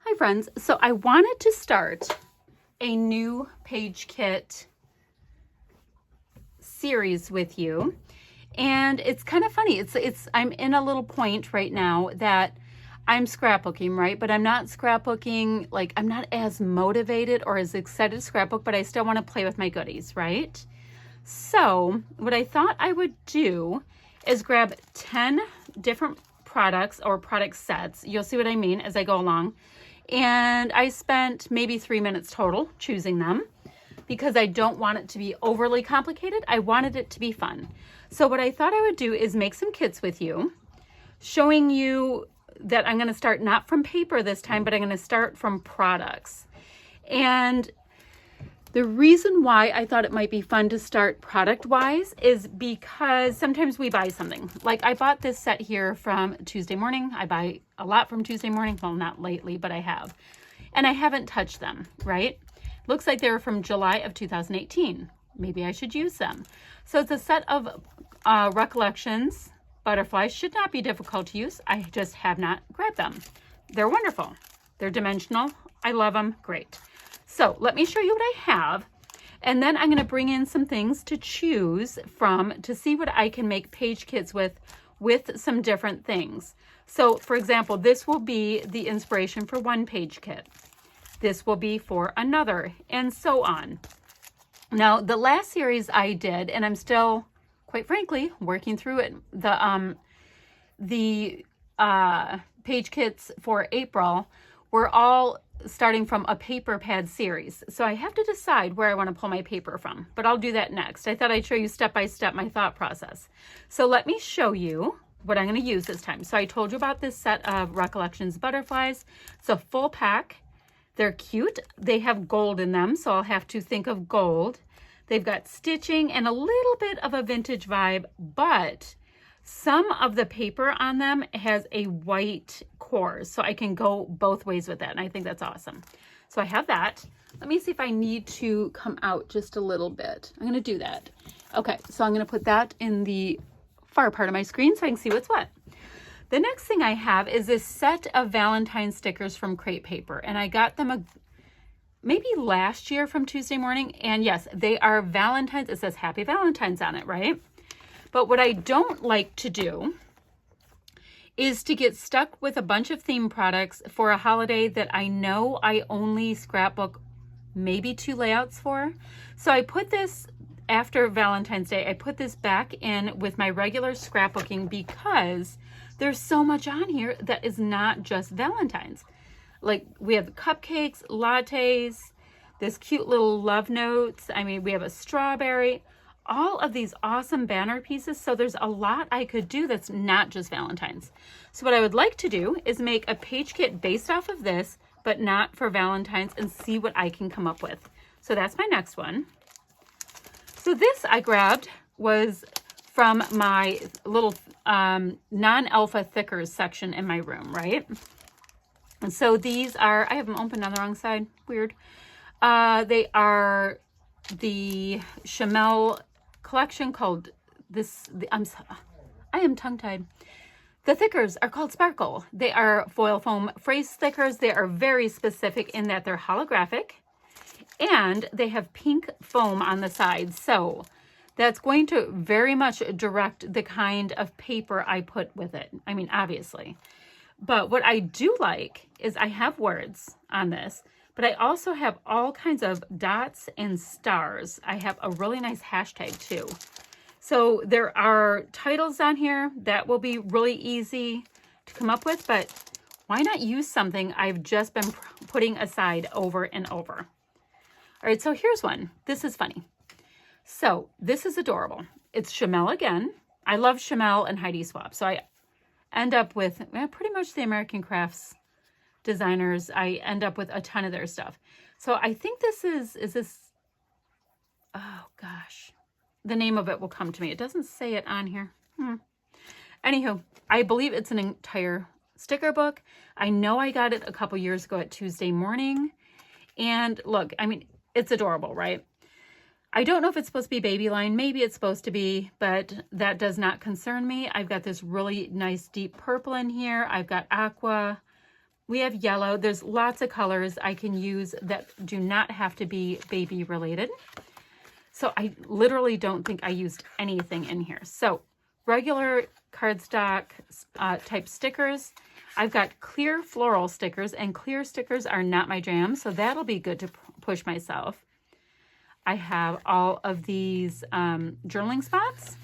Hi friends, so I wanted to start a new Page Kit series with you, and it's kind of funny. I'm in a little point right now that I'm scrapbooking, right? But I'm not scrapbooking, like I'm not as motivated or as excited to scrapbook, but I still want to play with my goodies, right? So what I thought I would do is grab 10 different products or product sets. You'll see what I mean as I go along. And I spent maybe 3 minutes total choosing them because I don't want it to be overly complicated. I wanted it to be fun. So what I thought I would do is make some kits with you, showing you that I'm going to start not from paper this time, but I'm going to start from products. And the reason why I thought it might be fun to start product-wise is because sometimes we buy something. Like I bought this set here from Tuesday Morning. I buy a lot from Tuesday Morning. Well, not lately, but I have. And I haven't touched them, right? Looks like they were from July of 2018. Maybe I should use them. So it's a set of Recollections butterflies. Should not be difficult to use. I just have not grabbed them. They're wonderful. They're dimensional. I love them. Great. So let me show you what I have, and then I'm going to bring in some things to choose from to see what I can make page kits with some different things. So for example, this will be the inspiration for one page kit. This will be for another, and so on. Now, the last series I did, and I'm still, quite frankly, working through it, the page kits for April were all starting from a paper pad series. So I have to decide where I want to pull my paper from, but I'll do that next. I thought I'd show you step by step my thought process. So let me show you what I'm going to use this time. So I told you about this set of Recollections butterflies. It's a full pack. They're cute. They have gold in them, so I'll have to think of gold. They've got stitching and a little bit of a vintage vibe, but some of the paper on them has a white core, so I can go both ways with that, and I think that's awesome. So I have that. Let me see if I need to come out just a little bit. I'm going to do that. Okay, so I'm going to put that in the far part of my screen so I can see what's what. The next thing I have is this set of Valentine stickers from Crate Paper, and I got them maybe last year from Tuesday Morning, and yes, they are Valentine's. It says Happy Valentine's on it, right? But what I don't like to do is to get stuck with a bunch of theme products for a holiday that I know I only scrapbook maybe 2 layouts for. So I put this after Valentine's Day, I put this back in with my regular scrapbooking because there's so much on here that is not just Valentine's. Like we have cupcakes, lattes, this cute little love notes. I mean, we have a strawberry, all of these awesome banner pieces. So there's a lot I could do that's not just Valentine's. So what I would like to do is make a page kit based off of this, but not for Valentine's, and see what I can come up with. So that's my next one. So this I grabbed was from my little non-alpha thickers section in my room, right? And so these are, I have them open on the wrong side, weird. They are the Chamel collection called I am tongue-tied. The thickers are called Sparkle. They are foil foam phrase stickers. They are very specific in that they're holographic, and they have pink foam on the sides. So that's going to very much direct the kind of paper I put with it. I mean, obviously. But what I do like is I have words on this, but I also have all kinds of dots and stars. I have a really nice hashtag too. So there are titles on here that will be really easy to come up with, but why not use something I've just been putting aside over and over? All right, so here's one. This is funny. So this is adorable. It's Chamel again. I love Chamel and Heidi Swapp. So I end up with pretty much the American Crafts designers. I end up with a ton of their stuff. So I think this is this, oh gosh, the name of it will come to me. It doesn't say it on here. Anywho, I believe it's an entire sticker book. I know I got it a couple years ago at Tuesday Morning. And look, I mean, it's adorable, right? I don't know if it's supposed to be baby line. Maybe it's supposed to be, but that does not concern me. I've got this really nice deep purple in here. I've got aqua, We have yellow. There's lots of colors I can use that do not have to be baby related. So I literally don't think I used anything in here. So regular cardstock type stickers. I've got clear floral stickers, and clear stickers are not my jam, so that'll be good to push myself. I have all of these journaling spots.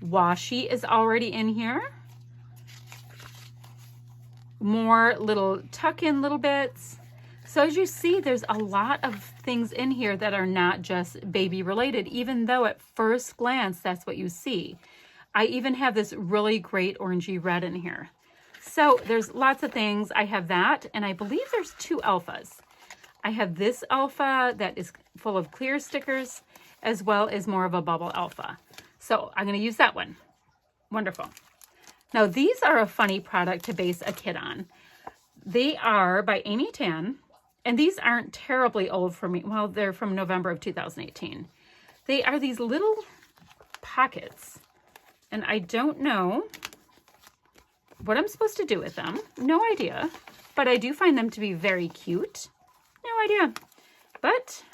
Washi is already in here. More little tuck-in little bits. So as you see, there's a lot of things in here that are not just baby related, even though at first glance, that's what you see. I even have this really great orangey red in here. So there's lots of things. I have that, and I believe there's 2 alphas. I have this alpha that is full of clear stickers, as well as more of a bubble alpha. So I'm going to use that one. Wonderful. Now these are a funny product to base a kit on. They are by Amy Tan, and these aren't terribly old for me. Well, they're from November of 2018. They are these little pockets, and I don't know what I'm supposed to do with them. No idea, but I do find them to be very cute. No idea, but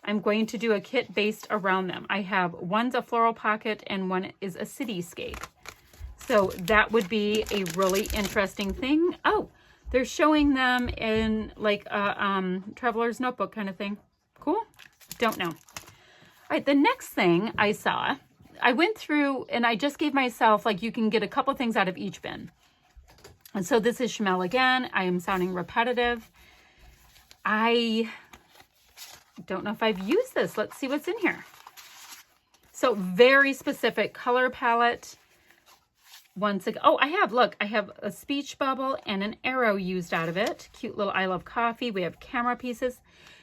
I'm going to do a kit based around them. I have one's a floral pocket and one is a cityscape. So that would be a really interesting thing. Oh, they're showing them in like a traveler's notebook kind of thing. Cool? Don't know. All right, the next thing I saw, I went through and I just gave myself, like, you can get a couple things out of each bin. And so this is Chamel again. I am sounding repetitive. I don't know if I've used this. Let's see what's in here. So very specific color palette. Once again, oh, I have a speech bubble and an arrow used out of it. Cute little I love coffee. We have camera pieces.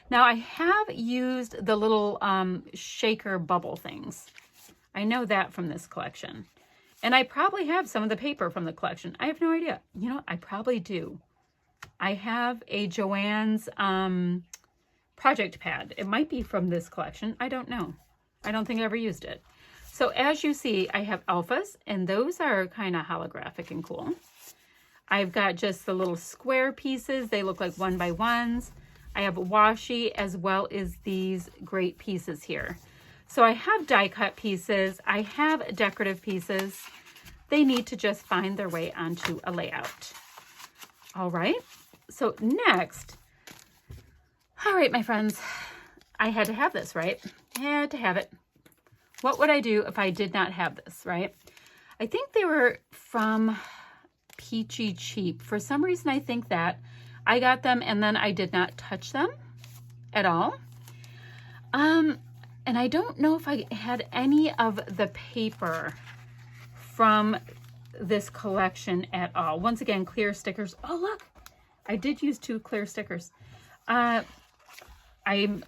Now I have used the little shaker bubble things. I know that from this collection. And I probably have some of the paper from the collection. I have no idea. You know, I probably do. I have a Joann's project pad. It might be from this collection. I don't know. I don't think I ever used it. So as you see, I have alphas, and those are kind of holographic and cool. I've got just the little square pieces. They look like 1x1s. I have washi as well as these great pieces here. So I have die cut pieces. I have decorative pieces. They need to just find their way onto a layout. All right. So next, all right, my friends, I had to have this, right? I had to have it. What would I do if I did not have this, right? I think they were from Peachy Cheap. For some reason, I think that I got them and then I did not touch them at all. And I don't know if I had any of the paper from this collection at all. Once again, clear stickers. Oh, look, I did use 2 clear stickers. I'm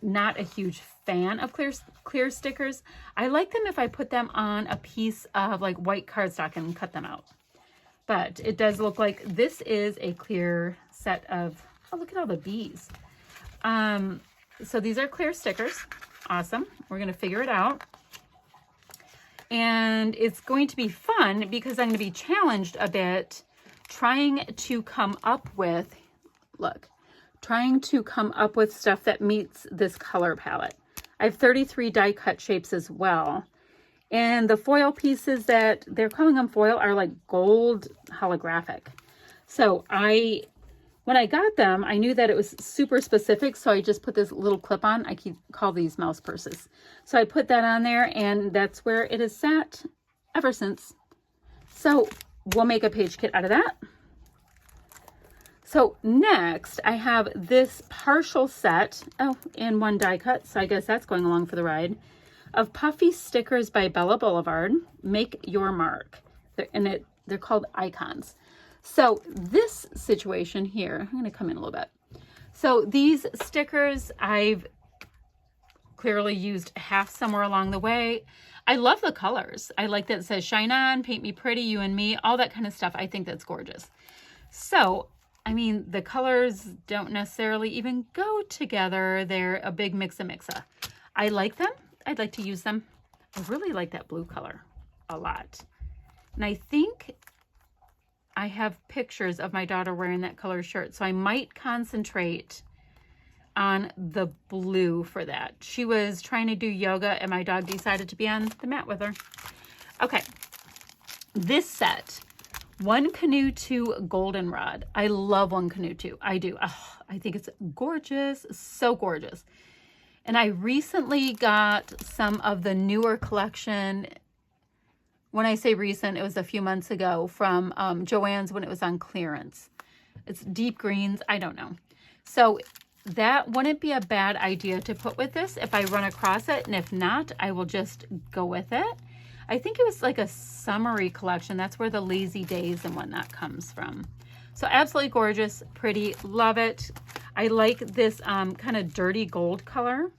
not a huge fan of clear stickers. I like them if I put them on a piece of like white cardstock and cut them out. But it does look like this is a clear set of, oh, look at all the bees. So these are clear stickers. Awesome. We're going to figure it out. And it's going to be fun because I'm going to be challenged a bit trying to come up with, trying to come up with stuff that meets this color palette. I have 33 die cut shapes as well. And the foil pieces that they're calling them foil are like gold holographic. So when I got them, I knew that it was super specific. So I just put this little clip on. I call these mouse purses. So I put that on there and that's where it has sat ever since. So we'll make a page kit out of that. So next I have this partial set, and 1 die cut, so I guess that's going along for the ride, of puffy stickers by Bella Boulevard, Make Your Mark. They're called icons. So this situation here, I'm gonna come in a little bit. So these stickers, I've clearly used half somewhere along the way. I love the colors. I like that it says shine on, paint me pretty, you and me, all that kind of stuff. I think that's gorgeous. So I mean, the colors don't necessarily even go together. They're a big mixa. I like them. I'd like to use them. I really like that blue color a lot. And I think I have pictures of my daughter wearing that color shirt. So I might concentrate on the blue for that. She was trying to do yoga and my dog decided to be on the mat with her. Okay, this set, One Canoe 2 Goldenrod. I love One Canoe 2. I do. Oh, I think it's gorgeous. So gorgeous. And I recently got some of the newer collection. When I say recent, it was a few months ago from Joann's when it was on clearance. It's deep greens. I don't know. So that wouldn't be a bad idea to put with this if I run across it. And if not, I will just go with it. I think it was like a summery collection. That's where the Lazy Days and whatnot comes from. So absolutely gorgeous, pretty, love it. I like this kind of dirty gold color.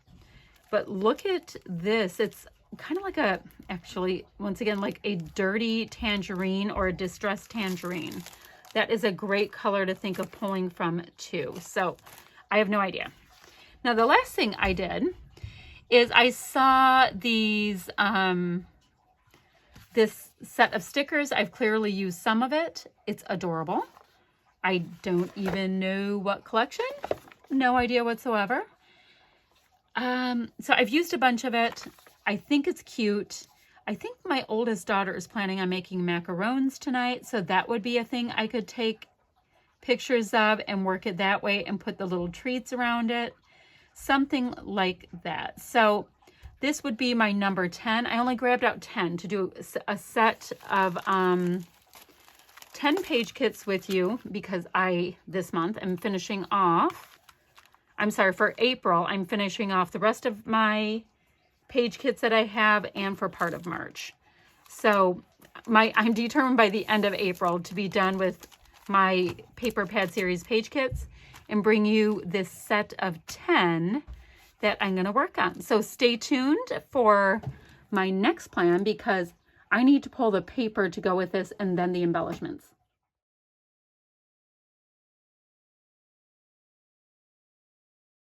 But look at this. It's kind of like a, actually, once again, like a dirty tangerine or a distressed tangerine. That is a great color to think of pulling from too. So I have no idea. Now, the last thing I did is I saw these, this set of stickers. I've clearly used some of it. It's adorable. I don't even know what collection. No idea whatsoever. So I've used a bunch of it. I think it's cute. I think my oldest daughter is planning on making macarons tonight. So that would be a thing I could take pictures of and work it that way and put the little treats around it. Something like that. So this would be my number 10. I only grabbed out 10 to do a set of 10 page kits with you because this month, am finishing off. I'm sorry, for April, I'm finishing off the rest of my page kits that I have and for part of March. So I'm determined by the end of April to be done with my Paper Pad Series page kits and bring you this set of 10 that I'm going to work on. So stay tuned for my next plan because I need to pull the paper to go with this and then the embellishments.